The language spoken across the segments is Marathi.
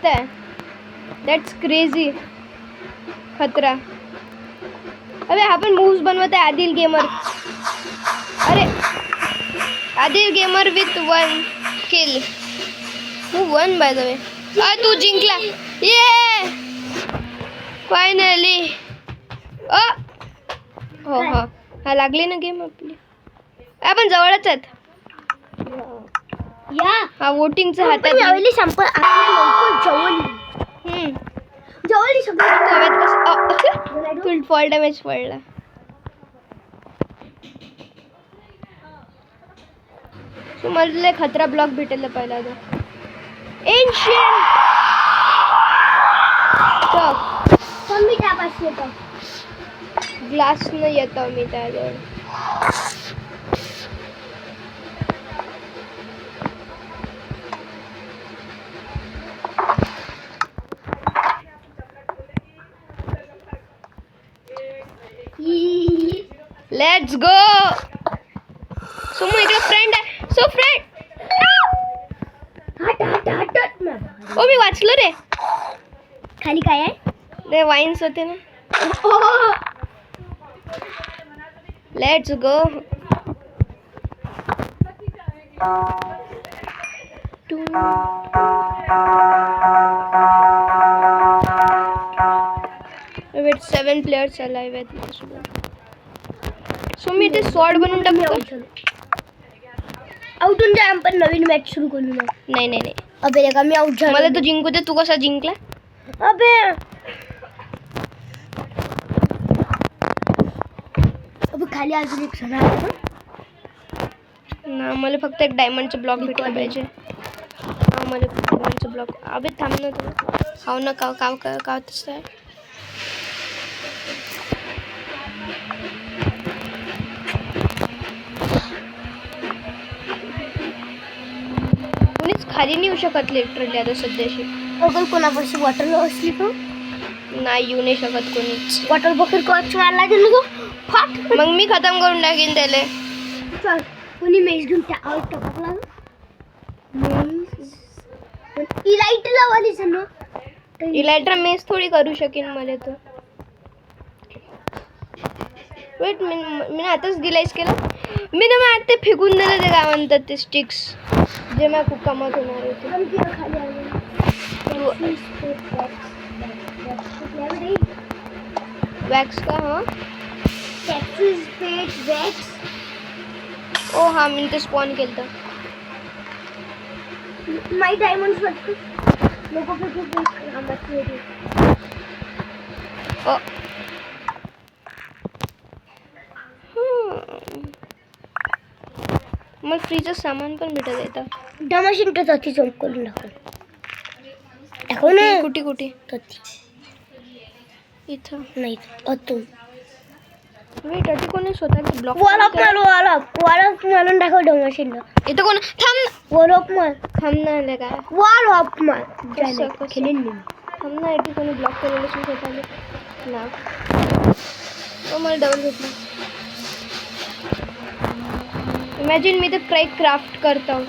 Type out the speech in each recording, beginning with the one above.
दिसतंय. That's crazy. खतरा. अबे हा पण मूव्स बनवत आहे आदिल गेमर. अरे Adil gamer with 1 kill. Who won by the way? तू जिंकला. ये फायनली. हो हो हा लागली ना गेम आपली. आपण जवळच आहेत. या हा वोटिंगचा हातात. यावेळी संपल जवळली सगळं. फुल फॉल डॅमेज पडला. मला खतरा ब्लॉक भेटेल पहिला. एन्शियंट मी त्यापाशी येतो. ग्लास न येतो मी त्याजवळ. Let's go. सो मग इकडे फ्रेंड आहे. So friend. ओ मी वाचलो रे. खाली काय आहे? ते वाईन्स होते ना. Let's go. Wait 7 players alive आहेत माझ्यासोबत. सो मी ते स्वॉर्ड बनवून टाकू. आउटून जाय आपण नवीन मॅच सुरू करू ना. नाही नाही नाही. अबे का मी आउट झालो. मला तो जिंकू दे. तू कसा जिंकला? अबे खाली अजून एक जण आहे ना. मला फक्त एक डायमंडचं ब्लॉक भेटला पाहिजे. हा मला डायमंडचं ब्लॉक. अबे थांब ना तू. खाऊ ना काव काव काव तसं आहे. कोणीच खाली नाही येऊ शकत लिटरली आता सध्याशी. अगर कोणापाशी बॉटल असली तर नाही येऊ नाही शकत कोणीच. बॉटल पकड कॉच मारला गेलो तो फाट. मग मी खतम करून टाकीन त्याला. चल कोणी मेज घेऊन टपकला. इलाइट लावाली सर ना. इलायट्रा मेस थोडी करू शकेन मला तर. वेट मी आताच डिलाईज केलं. मी ना मग ते फेकून दिलं. ते काय म्हणतात ते स्टिक्स जे मला खूप कामात होणार होते. वॅक्स का? हां ओ हा मी ते स्पॉन केलं तर. माय डायमंड्स लोक मला फ्रीचं सामान पण भेटत येतं. डमाशीन तर तथी जम्प करून दाखव ना. कुठे कुठे? तथी इथं नाही अतून. वेट अटी कोणी स्वतःला ब्लॉक वॉलअप मारून दाखव डमाशीनला. इथं कोण? थांब. वॉलअप मार. थांब ना आले काय. वॉलअप मार. कसं? खेळेन मी. थांब ना. इथे कोणी ब्लॉक केलेलं असून स्वतःला ना. ओ मला डबल भेटलं. इमॅजिन मी तर क्राफ्ट करता हूँ.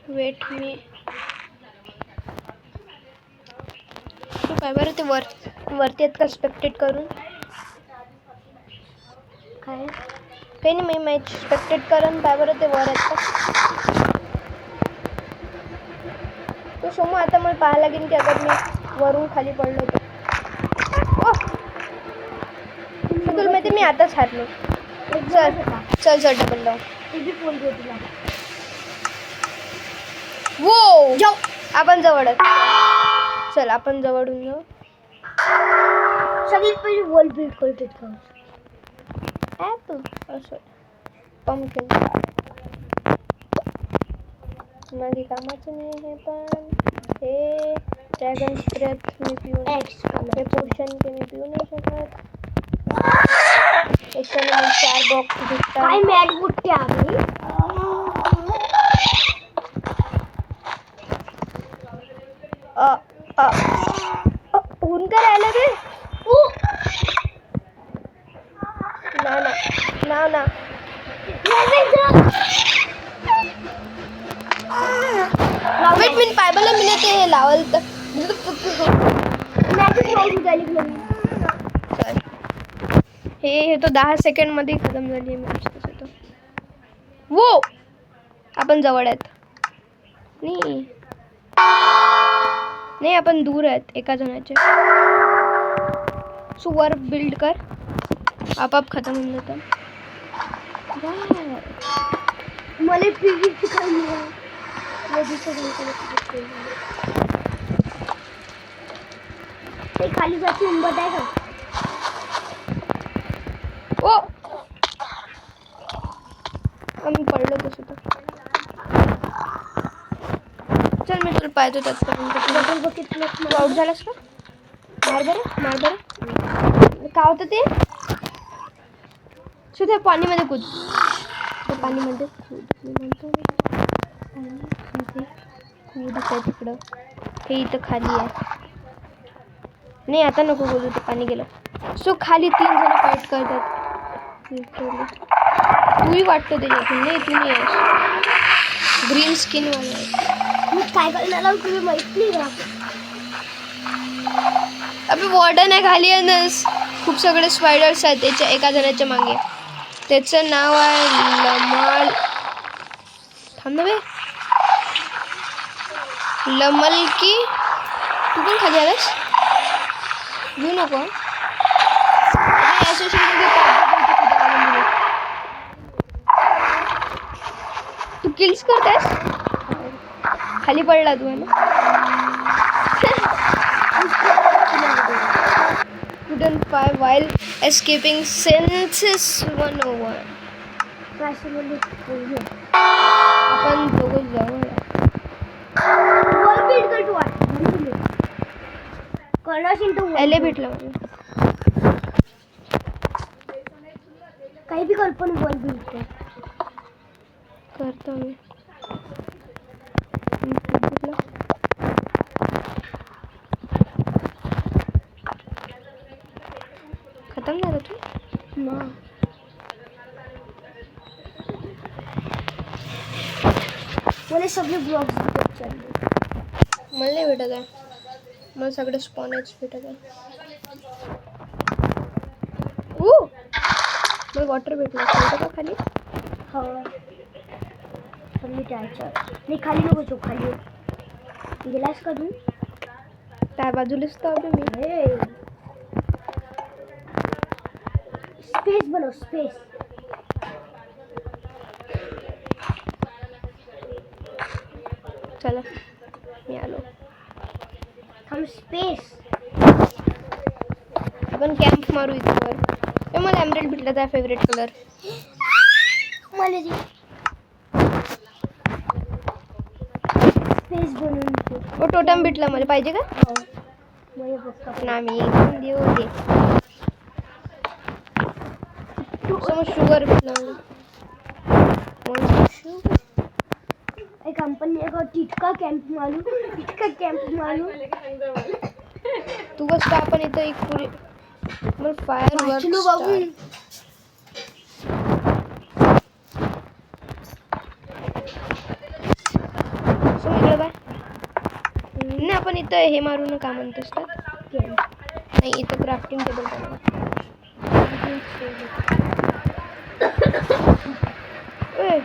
वेट मी काय बरं ते वरती आहेत का स्पेक्टेट करून? काय काही नाही. मी मॅच स्पेक्टेट करून काय बरं ते वर आहेत का? तो समोर आता मला पाहायला लागेल की अगर मी वरून खाली पडलो तर. तुला माहिती मी आताच हारलो. चल चल डबल लाव. वो जाऊ. आपण जवळच. चल आपण जवळून जाऊ. सगळी पहिले वॉल बिल्ड करते का? ॲप असं पंपकिन माझी कामाचं नाही हे. पण हे ड्रॅगन स्ट्रेप मी पिऊ हे पोर्शन के मी पिऊ नाही शकत. याच्याने मला 4 बॉक्स भेटतात. काय मॅट बुट्टे आम्ही ऊन काय राहिलं रे ना ना ना ना वेट मी पायबला मी ते लावल तर हे तो 10 सेकंड मध्ये खतम झाली आहे. वो आपण जवळ आहेत नाही आपण दूर आहेत एका जणाचे. सो वर बिल्ड कर आपाप खतम होऊन जातं. मला फिजिक्स ते खाली जाती उंबत आहे का? ओ आम्ही पडलो तसं तर. चल मी तुला पाहतो त्यात आउट झालास का? मार बरं काय होतं ते? सो त्या पाणीमध्ये कूद. त्या पाणीमध्ये कूद आहे तिकडं. हे इथं खाली आहे. नाही आता नको बोलू ते पाणी गेलं. सो खाली 3 जण फाईट करतात. तूही वाटतो त्याच्यातून नाही तुम्ही आहेस ग्रीन स्किन वाला. मी काय करणार तुम्ही माहित नाही का? अबे वॉर्डन आहे खाली आहे ना. खूप सगळे स्पायडर्स आहेत त्याच्या एका जणाच्या मागे. त्याचं नाव आहे लमल. थांब ना बे लमल की तू पण खाली आलास घेऊ नको. तू किल्स करतेस खाली पडला तू आहे ना. couldn't fly while escaping senses 101. आपण दोघं जवळ एले भेटलं मला. काही बी कल्पना बॉल बिल्ड करतो मी. खतम झालं तू ना. मला सगळे ब्लॉग्स मला नाही भेटत आहे. मला सगळे स्पॉनेच भेटत आहे. मला वॉटर भेटलं का खाली. हो मी जायचं नाही खाली नको जो खाली गेलास का तू? त्या बाजूलाच तर अबे मी. स्पेस बनव स्पेस. चला मी आलो. हम स्पेस आपण कॅम्प मारू इथवर. मला एमरेल्ड भेटला त्या फेवरेट कलर. मला स्पेस बनवून ओ टोटम भेटला मला पाहिजे का? ना मी देऊ दे. समज शुगर भेटला मला. एक कंपनी का टिटका कॅम्प मारू. तू बस का आपण इथं एक पुरी मला फायर वर्क नाही आपण इथं हे मारू ना का म्हणतोस का? नाही इथं क्राफ्टिंग टेबल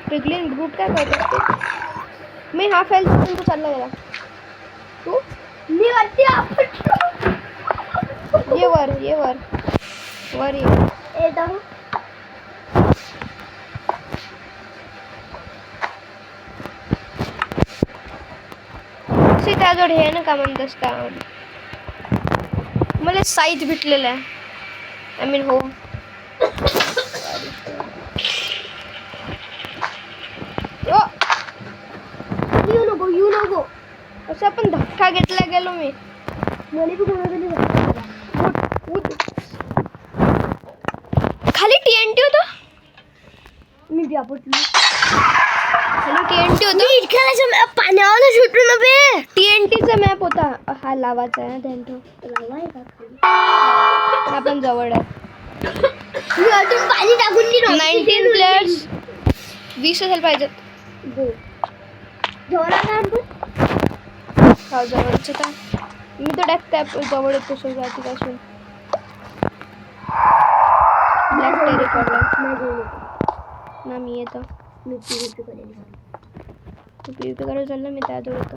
पिगलिन ब्रूट काय करतो. मी हा फेल करून तू चालला गेला. तू मी वाटते ये वर ये. ए दारू त्याजवळ हे ना का म्हणतोस का? मला साईज भेटलेला आहे. आय मीन हो यू नको असं आपण धक्का घेतला गेलो मी. मला बी खाली TNT होता. मी बी आपटली. हॅलो TNT होतं. नीट खेळायचं पाण्यावर सुटू ना बे. TNTचा मॅप होता. हा लावाचा आहे ध्यान ठेव. लावा आहे का खाली? आपण जवळ आहे. मी अजून पाणी टाकून दिलं. 19 प्लेयर्स 20 असायला पाहिजेत. जोरात आण पण. हा जवळच होता. मी तर डायरेक्ट जवळ येतो सुरुवातीपासून. ब्लॅक टेरिकॉर्डर ना मी येतो. मी PvP करेल. तू PvP करायला चालला मी त्याजवळ येतो.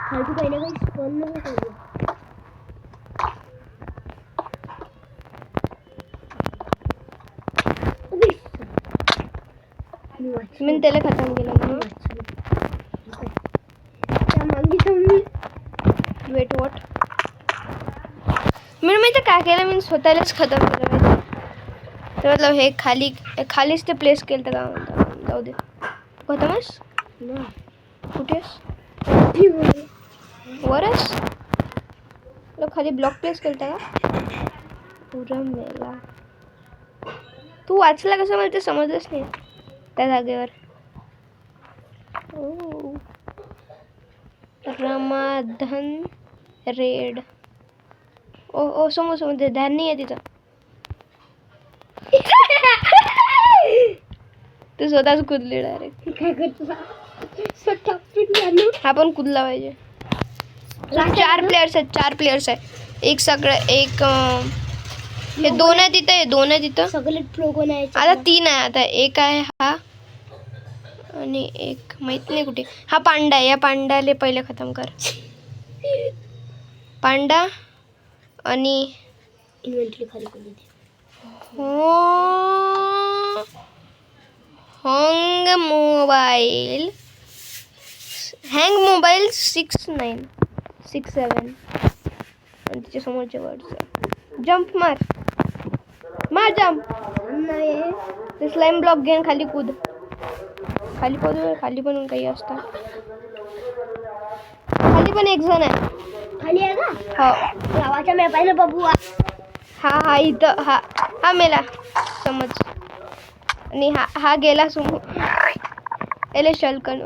खालती पहिले काही स्पॉन नको करू. मी वाचलो. मी त्याला खतम केलं म्हणून. त्या मागे थांबली. वेट वॉट मी माहिती काय केलं मी स्वतःलाच खतम केलं माहिती. तर मतलब हे खालीच ते प्लेस केलं तर का जाऊ दे. खतमच ना. कुठेस ठीक. वरच खाली ब्लॉक प्लेस केलं का पुरा मेला. तू वाचला कसं मला ते समजलंच नाही त्या जागेवर. ओ रमाधन रेड. ओ समोर ध्यान नाही आहे तिथं. तू स्वतःच कुदली डायरेक्ट. काय करतो स्वतः पिटलं. हा पण कुदला पाहिजे. 4 प्लेयर्स आहे. एक सगळं एक हे 2 आहे तिथं. हे 2 आहे तिथं. सगळे प्रो कोण आहे? आता 3 आहे. आता एक आहे हा आणि एक माहित नाही कुठे. हा पांडा आहे. या पांडाले पहिले खतम कर. पांडा आणि इन्व्हेंटरी खाली करून दे. हँग मोबाईल 6967 आणि तिच्या समोरचे वर्ड्स. जंप मार जंप. नाही ते स्लाइम ब्लॉक घेऊन खाली कूद. खाली पण काही असतं. खाली पण एक जण आहे. खाली आहे का? हो गावाच्या मॅप आहे ना बाबू. हा इथं हा मेला समज. आणि हा गेला समोर. एले शल्कन